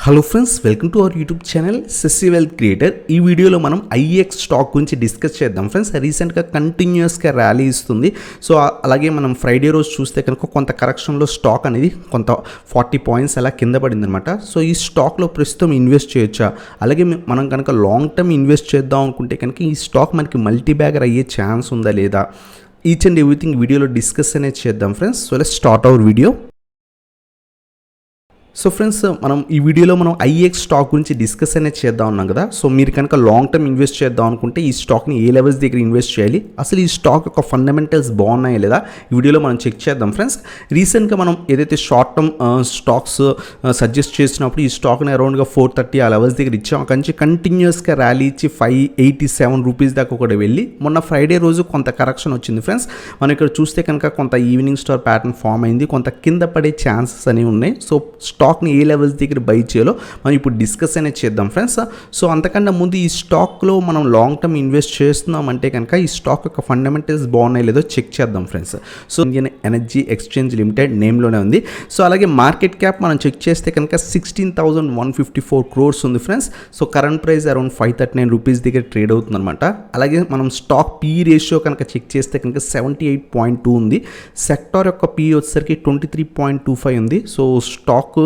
Hello friends, welcome to our YouTube channel Sasi wealth creator. ఈ వీడియోలో మనం IEX స్టాక్ గురించి డిస్కస్ చేద్దాం ఫ్రెండ్స్. రీసెంట్గా కంటిన్యూస్గా ర్యాలీ ఇస్తుంది. సో అలాగే మనం ఫ్రైడే రోజు చూస్తే కనుక కొంత కరెక్షన్లో స్టాక్ అనేది కొంత 40 పాయింట్స్ అలా కింద పడింది అనమాట. సో ఈ స్టాక్లో ప్రస్తుతం ఇన్వెస్ట్ చేయొచ్చా, అలాగే మనం కనుక లాంగ్ టర్మ్ ఇన్వెస్ట్ చేద్దాం అనుకుంటే కనుక ఈ స్టాక్ మనకి మల్టీ బ్యాగర్ అయ్యే ఛాన్స్ ఉందా లేదా, ఈచ్ అండ్ ఎవ్రీథింగ్ వీడియోలో డిస్కస్ అనేది చేద్దాం friends. So let's start our video. So friends, మనం ఈ వీడియోలో మనం IEX స్టాక్ గురించి డిస్కస్ అనేది చేద్దాం ఉన్నాం కదా. సో మీరు కనుక లాంగ్ టర్మ్ ఇన్వెస్ట్ చేద్దాం అనుకుంటే ఈ స్టాక్ని ఏ లెవెల్స్ దగ్గర ఇన్వెస్ట్ చేయాలి, అసలు ఈ స్టాక్ యొక్క ఫండమెంటల్స్ బాగున్నాయా లేదా ఈ వీడియోలో మనం చెక్ చేద్దాం ఫ్రెండ్స్. రీసెంట్గా మనం ఏదైతే షార్ట్ టర్మ్ స్టాక్స్ సజెస్ట్ చేసినప్పుడు ఈ స్టాక్ని అరౌండ్గా 430 ఆ లెవెల్స్ దగ్గర ఇచ్చాం. అక్కడి నుంచి కంటిన్యూస్గా ర్యాలీ ఇచ్చి 587 రూపీస్ దాకా కూడా వెళ్ళి మొన్న ఫ్రైడే రోజు కొంత కరెక్షన్ వచ్చింది ఫ్రెండ్స్. మనం ఇక్కడ చూస్తే కనుక కొంత ఈవినింగ్ స్టార్ ప్యాటర్న్ ఫామ్ అయింది, కొంత కింద పడే ఛాన్సెస్ అనేవి ఉన్నాయి. సో స్టాక్ని ఏ లెవెల్స్ దగ్గర బై చేయాలో మనం ఇప్పుడు డిస్కస్ అనేది చేద్దాం ఫ్రెండ్స్. సో అంతకన్నా ముందు ఈ స్టాక్లో మనం లాంగ్ టర్మ్ ఇన్వెస్ట్ చేస్తున్నాం అంటే కనుక ఈ స్టాక్ యొక్క ఫండమెంటల్స్ బాగున్నాయి లేదో చెక్ చేద్దాం friends. So Indian energy exchange limited నేమ్లోనే ఉంది. సో అలాగే మార్కెట్ క్యాప్ మనం చెక్ చేస్తే కనుక 16,154 crores ఉంది friends. So current price around 539 rupees దగ్గర ట్రేడ్ అవుతుంది అనమాట. అలాగే మనం స్టాక్ పీ రేషియో కనుక చెక్ చేస్తే కనుక 78.2 ఉంది. సెక్టార్ యొక్క పీ వచ్చేసరికి 23.25 ఉంది. సో స్టాక్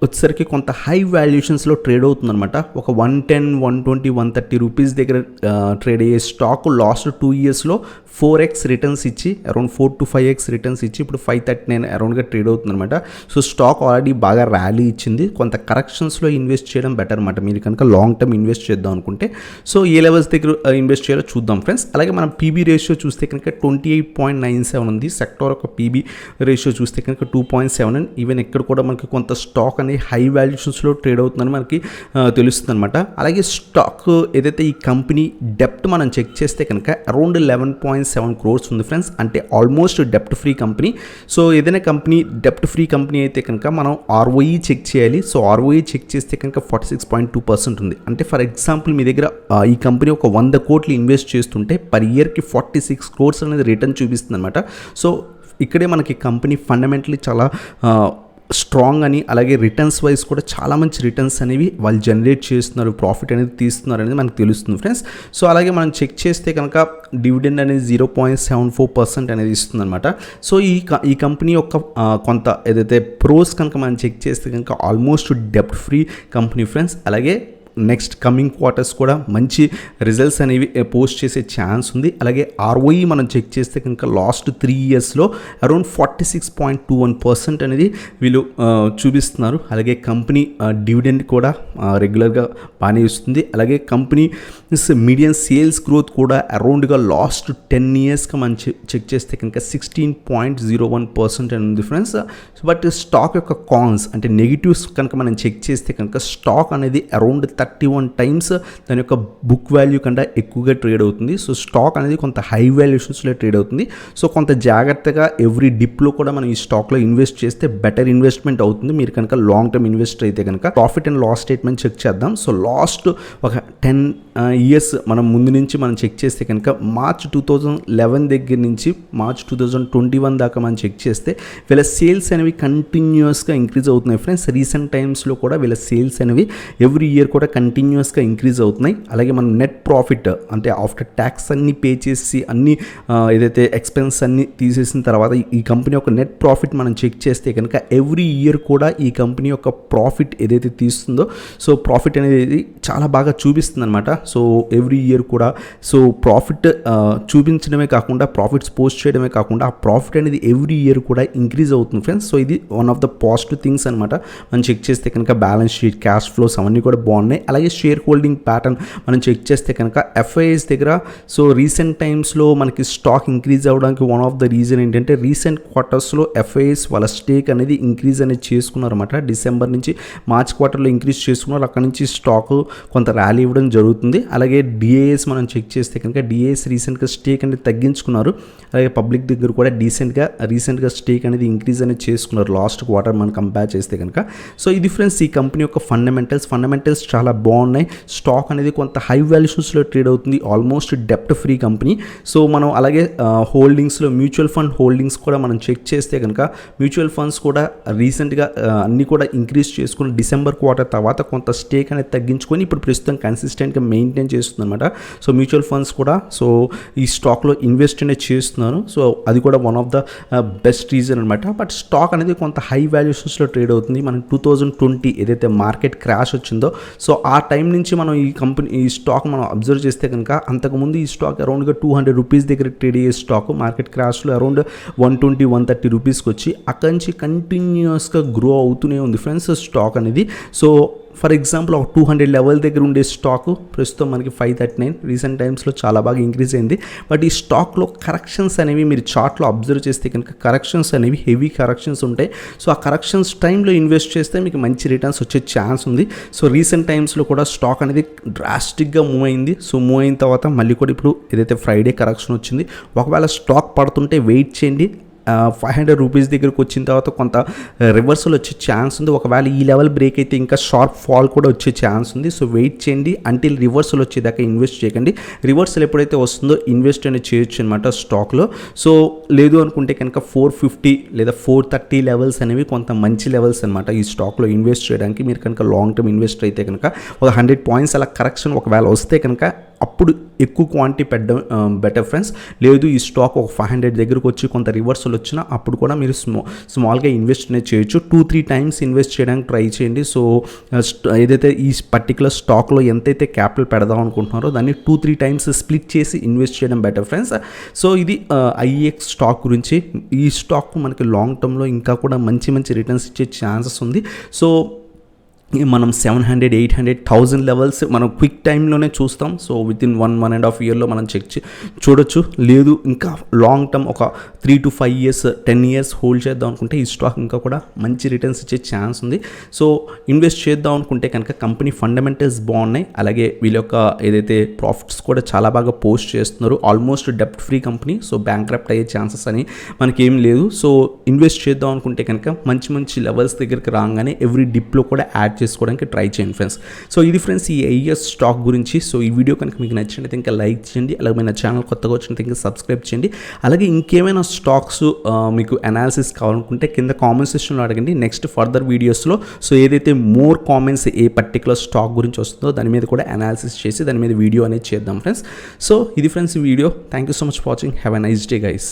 వచ్చేసరికి కొంత హై వాల్యుయేషన్స్లో ట్రేడ్ అవుతుందన్నమాట. ఒక 110, 120, 130 రూపీస్ దగ్గర ట్రేడ్ అయ్యే స్టాక్ లాస్ట్ 2 ఇయర్స్లో 4x రిటర్న్స్ ఇచ్చి అరౌండ్ 4 to 5x రిటర్న్స్ ఇచ్చి ఇప్పుడు 539 అరౌండ్గా ట్రేడ్ అవుతుందన్నమాట. సో స్టాక్ ఆల్రెడీ బాగా ర్యాలీ ఇచ్చింది. కొంత కరెక్షన్స్లో ఇన్వెస్ట్ చేయడం బెటర్ అనమాట మీరు కనుక లాంగ్ టర్మ్ ఇన్వెస్ట్ చేద్దాం అనుకుంటే. సో ఏ లెవెల్స్ దగ్గర ఇన్వెస్ట్ చేయాలో చూద్దాం ఫ్రెండ్స్. అలాగే మనం పీబీ రేషియో చూస్తే కనుక 28.97 ఉంది. సెక్టార్ యొక్క పీబీ రేషియో చూస్తే కనుక 2.7. ఈవెన్ ఇక్కడ కూడా మనకి కొంత స్టాక్ అనేది హై వాల్యుయేషన్స్లో ట్రేడ్ అవుతుందని మనకి తెలుస్తుంది అనమాట. అలాగే స్టాక్ ఏదైతే ఈ కంపెనీ డెప్ట్ మనం చెక్ చేస్తే కనుక అరౌండ్ 11.7 crores ఉంది ఫ్రెండ్స్. అంటే ఆల్మోస్ట్ డెప్ట్ ఫ్రీ కంపెనీ. సో ఏదైనా కంపెనీ డెప్ట్ ఫ్రీ కంపెనీ అయితే కనుక మనం ROE చెక్ చేయాలి. సో ROE చెక్ చేస్తే కనుక 46.2% ఉంది. అంటే ఫర్ ఎగ్జాంపుల్ మీ దగ్గర ఈ కంపెనీ ఒక 100 కోట్లు ఇన్వెస్ట్ చేస్తుంటే పర్ ఇయర్కి 46 crores అనేది రిటర్న్ చూపిస్తుంది అనమాట. సో ఇక్కడే మనకి కంపెనీ ఫండమెంటలీ చాలా స్ట్రాంగ్ అని, అలాగే రిటర్న్స్ వైజ్ కూడా చాలా మంచి రిటర్న్స్ అనేవి వాళ్ళు జనరేట్ చేస్తున్నారు, ప్రాఫిట్ అనేది తీస్తున్నారు అనేది మనకు తెలుస్తుంది ఫ్రెండ్స్. సో అలాగే మనం చెక్ చేస్తే కనుక డివిడెండ్ అనేది 0.74% అనేది ఇస్తుంది అనమాట. సో ఈ కంపెనీ యొక్క కొంత ఏదైతే ప్రోస్ కనుక మనం చెక్ చేస్తే కనుక ఆల్మోస్ట్ డెప్ట్ ఫ్రీ కంపెనీ ఫ్రెండ్స్. అలాగే నెక్స్ట్ కమింగ్ క్వార్టర్స్ కూడా మంచి రిజల్ట్స్ అనేవి పోస్ట్ చేసే ఛాన్స్ ఉంది. అలాగే ROE మనం చెక్ చేస్తే కనుక లాస్ట్ 3 ఇయర్స్లో అరౌండ్ 46.21% అనేది వీళ్ళు చూపిస్తున్నారు. అలాగే కంపెనీ డివిడెండ్ కూడా రెగ్యులర్గా బాగానే ఇస్తుంది. అలాగే కంపెనీ మీడియం సేల్స్ గ్రోత్ కూడా అరౌండ్గా లాస్ట్ 10 ఇయర్స్గా మనం చెక్ చేస్తే కనుక 16.01% అని ఉంది ఫ్రెండ్స్. బట్ స్టాక్ యొక్క కాన్స్ అంటే నెగిటివ్స్ కనుక మనం చెక్ చేస్తే కనుక స్టాక్ అనేది అరౌండ్ 31 times దాని యొక్క బుక్ వాల్యూ కన్నా ఎక్కువగా ట్రేడ్ అవుతుంది. సో స్టాక్ అనేది కొంత హై వాల్యుయేషన్స్లో ట్రేడ్ అవుతుంది. సో కొంత జాగ్రత్తగా ఎవ్రీ డిప్లో కూడా మనం ఈ స్టాక్లో ఇన్వెస్ట్ చేస్తే బెటర్ ఇన్వెస్ట్మెంట్ అవుతుంది మీరు కనుక లాంగ్ టర్మ్ ఇన్వెస్టర్ అయితే కనుక. Profit and loss statement check చేద్దాం. సో లాస్ట్ ఒక 10 years మనం ముందు నుంచి మనం చెక్ చేస్తే కనుక మార్చ్ 2011 దగ్గర నుంచి మార్చ్ 2021 దాకా మనం చెక్ చేస్తే వీళ్ళ సేల్స్ అనేవి కంటిన్యూస్గా ఇంక్రీజ్ అవుతున్నాయి ఫ్రెండ్స్. రీసెంట్ టైమ్స్లో కూడా వీళ్ళ సేల్స్ అనేవి ఎవ్రీ ఇయర్ కూడా కంటిన్యూస్గా ఇంక్రీజ్ అవుతున్నాయి. అలాగే మనం నెట్ ప్రాఫిట్ అంటే ఆఫ్టర్ ట్యాక్స్ అన్ని పే చేసి అన్ని ఏదైతే ఎక్స్పెన్స్ అన్ని తీసేసిన తర్వాత ఈ కంపెనీ యొక్క నెట్ ప్రాఫిట్ మనం చెక్ చేస్తే కనుక ఎవ్రీ ఇయర్ కూడా ఈ కంపెనీ యొక్క ప్రాఫిట్ ఏదైతే తీస్తుందో సో ప్రాఫిట్ అనేది చాలా బాగా చూపిస్తుంది అనమాట. సో ఎవ్రీ ఇయర్ కూడా సో ప్రాఫిట్ చూపించడమే కాకుండా ప్రాఫిట్స్ పోస్ట్ చేయడమే కాకుండా ఆ ప్రాఫిట్ అనేది ఎవ్రీ ఇయర్ కూడా ఇంక్రీజ్ అవుతుంది ఫ్రెండ్స్. సో ఇది one of the positive things అనమాట. మనం చెక్ చేస్తే కనుక బ్యాలెన్స్ షీట్, క్యాష్ ఫ్లోస్ అవన్నీ కూడా బాగున్నాయి. అలాగే షేర్ హోల్డింగ్ ప్యాటర్న్ మనం చెక్ చేస్తే కనుక FIS దగ్గర సో రీసెంట్ టైమ్స్లో మనకి స్టాక్ ఇంక్రీజ్ అవ్వడానికి వన్ ఆఫ్ ద రీజన్ ఏంటంటే రీసెంట్ క్వార్టర్స్లో FIS వాళ్ళ స్టేక్ అనేది ఇంక్రీజ్ అనేది చేసుకున్నారు అనమాట. డిసెంబర్ నుంచి మార్చ్ క్వార్టర్లో ఇంక్రీజ్ చేసుకున్నారు. అక్కడ నుంచి స్టాక్ కొంత ర్యాలీ ఇవ్వడం జరుగుతుంది. అలాగే DAS మనం చెక్ చేస్తే కనుక DAS రీసెంట్గా స్టేక్ అనేది తగ్గించుకున్నారు. అలాగే పబ్లిక్ దగ్గర కూడా రీసెంట్గా స్టేక్ అనేది ఇంక్రీజ్ అనేది చేసుకున్నారు లాస్ట్ క్వార్టర్ మనం కంపేర్ చేస్తే కనుక. సో ఇది ఫ్రెండ్స్ ఈ కంపెనీ యొక్క ఫండమెంటల్స్ చాలా బాగున్నాయి. స్టాక్ అనేది కొంత హై వాల్యుయేషన్స్లో ట్రేడ్ అవుతుంది, ఆల్మోస్ట్ డెప్ట్ ఫ్రీ కంపెనీ. సో మనం అలాగే హోల్డింగ్స్లో మ్యూచువల్ ఫండ్ హోల్డింగ్స్ కూడా మనం చెక్ చేస్తే కనుక మ్యూచువల్ ఫండ్స్ కూడా రీసెంట్గా అన్నీ కూడా ఇంక్రీజ్ చేసుకుని డిసెంబర్ క్వార్టర్ తర్వాత కొంత స్టేక్ అనేది తగ్గించుకొని ఇప్పుడు ప్రస్తుతం కన్సిస్టెంట్గా మెయింటైన్ చేస్తుంది అనమాట. సో మ్యూచువల్ ఫండ్స్ కూడా సో ఈ స్టాక్లో ఇన్వెస్ట్ అనేది చేస్తున్నారు. సో అది కూడా one of the best reason అనమాట. బట్ స్టాక్ అనేది కొంత హై వాల్యుయేషన్స్లో ట్రేడ్ అవుతుంది. మనం 2020 ఏదైతే మార్కెట్ క్రాష్ వచ్చిందో సో ఆ టైం నుంచి మనం ఈ స్టాక్ మనం అబ్జర్వ్ చేస్తే కనుక అంతకుముందు ఈ స్టాక్ అరౌండ్గా 200 రూపీస్ దగ్గర ట్రేడ్ అయ్యే స్టాక్ మార్కెట్ క్రాష్లో అరౌండ్ 120-130 రూపీస్కి వచ్చి అక్కడి నుంచి కంటిన్యూస్గా గ్రో అవుతూనే ఉంది ఫ్రెండ్స్ స్టాక్ అనేది. సో ఫర్ ఎగ్జాంపుల్ ఒక 200 లెవెల్ దగ్గర ఉండే స్టాకు ప్రస్తుతం మనకి 539 రీసెంట్ టైమ్స్లో చాలా బాగా ఇంక్రీజ్ అయింది. బట్ ఈ స్టాక్లో కరెక్షన్స్ అనేవి మీరు చార్ట్లో అబ్జర్వ్ చేస్తే కనుక కరెక్షన్స్ అనేవి హెవీ కరెక్షన్స్ ఉంటాయి. సో ఆ కరెక్షన్స్ టైంలో ఇన్వెస్ట్ చేస్తే మీకు మంచి రిటర్న్స్ వచ్చే ఛాన్స్ ఉంది. సో రీసెంట్ టైమ్స్లో కూడా స్టాక్ అనేది డ్రాస్టిక్గా మూవ్ అయింది. సో మూవ్ అయిన తర్వాత మళ్ళీ కూడా ఇప్పుడు ఏదైతే ఫ్రైడే కరెక్షన్ వచ్చింది, ఒకవేళ స్టాక్ పడుతుంటే వెయిట్ చేయండి. 500 రూపీస్ దగ్గరకు వచ్చిన తర్వాత కొంత రివర్సల్ వచ్చే ఛాన్స్ ఉంది. ఒకవేళ ఈ లెవెల్ బ్రేక్ అయితే ఇంకా షార్ప్ ఫాల్ కూడా వచ్చే ఛాన్స్ ఉంది. సో వెయిట్ చేయండి, అంటిల్ రివర్సల్ వచ్చేదాకా ఇన్వెస్ట్ చేయకండి. రివర్సల్ ఎప్పుడైతే వస్తుందో ఇన్వెస్ట్ అనేది చేయొచ్చు అనమాట స్టాక్లో. సో లేదు అనుకుంటే కనుక 450 లేదా 430 లెవెల్స్ అనేవి కొంత మంచి లెవెల్స్ అనమాట ఈ స్టాక్లో ఇన్వెస్ట్ చేయడానికి. మీరు కనుక లాంగ్ టర్మ్ ఇన్వెస్టర్ అయితే కనుక ఒక 100 పాయింట్స్ అలా కరెక్షన్ ఒకవేళ వస్తే కనుక అప్పుడు ఎక్కువ క్వాంటిటీ పెట్టడం బెటర్ ఫ్రెండ్స్. లేదు ఈ స్టాక్ ఒక 500 దగ్గరకు వచ్చి కొంత రివర్సల్ వచ్చినా అప్పుడు కూడా మీరు స్మాల్గా ఇన్వెస్ట్ అనేది చేయొచ్చు. 2-3 టైమ్స్ ఇన్వెస్ట్ చేయడానికి ట్రై చేయండి. సో ఏదైతే ఈ పర్టికులర్ స్టాక్లో ఎంతైతే క్యాపిటల్ పెడదాం అనుకుంటున్నారో దాన్ని 2-3 టైమ్స్ స్ప్లిట్ చేసి ఇన్వెస్ట్ చేయడం బెటర్ ఫ్రెండ్స్. సో ఇది IEX స్టాక్ గురించి. ఈ స్టాక్ మనకి లాంగ్ టర్మ్లో ఇంకా కూడా మంచి రిటర్న్స్ ఇచ్చే ఛాన్సెస్ ఉంది. సో మనం 700, 800, 1000 లెవెల్స్ మనం క్విక్ టైంలోనే చూస్తాం. సో వితిన్ 1.5 ఇయర్లో మనం చూడొచ్చు. లేదు ఇంకా లాంగ్ టర్మ్ ఒక 3 to 5 years 10 years హోల్డ్ చేద్దాం అనుకుంటే ఈ స్టాక్ ఇంకా కూడా మంచి రిటర్న్స్ ఇచ్చే ఛాన్స్ ఉంది. సో ఇన్వెస్ట్ చేద్దాం అనుకుంటే కనుక కంపెనీ ఫండమెంటల్స్ బాగున్నాయి, అలాగే వీళ్ళ యొక్క ఏదైతే ప్రాఫిట్స్ కూడా చాలా బాగా పోస్ట్ చేస్తున్నారు. ఆల్మోస్ట్ డెప్ట్ ఫ్రీ కంపెనీ. సో బ్యాంక్రప్ట్ అయ్యే ఛాన్సెస్ అని మనకేం లేదు. సో ఇన్వెస్ట్ చేద్దాం అనుకుంటే కనుక మంచి లెవెల్స్ దగ్గరికి రాగానే ఎవ్రీ డిప్లో కూడా యాడ్ చేసుకోవడానికి ట్రై చేయండి ఫ్రెండ్స్. సో ఇది ఫ్రెండ్స్ ఈ IEX స్టాక్ గురించి. సో ఈ వీడియో కనుక మీకు నచ్చినట్లయితే ఇంకా లైక్ చేయండి, అలాగే మన ఛానల్ కొత్తగా వచ్చినట్లయితే ఇంకా సబ్స్క్రైబ్ చేయండి. అలాగే ఇంకేమైనా స్టాక్స్ మీకు అనాలిసిస్ కావాలనుకుంటే కింద కామెంట్ సెక్షన్లో అడగండి. నెక్స్ట్ ఫర్దర్ వీడియోస్లో సో ఏదైతే మోర్ కామెంట్స్ ఏ పర్టికులర్ స్టాక్ గురించి వస్తుందో దాని మీద కూడా అనాలిసిస్ చేసి దాని మీద వీడియో అనేది చేద్దాం ఫ్రెండ్స్. సో ఇది ఫ్రెండ్స్ ఈ video. Thank you so much for watching. Have a nice day guys.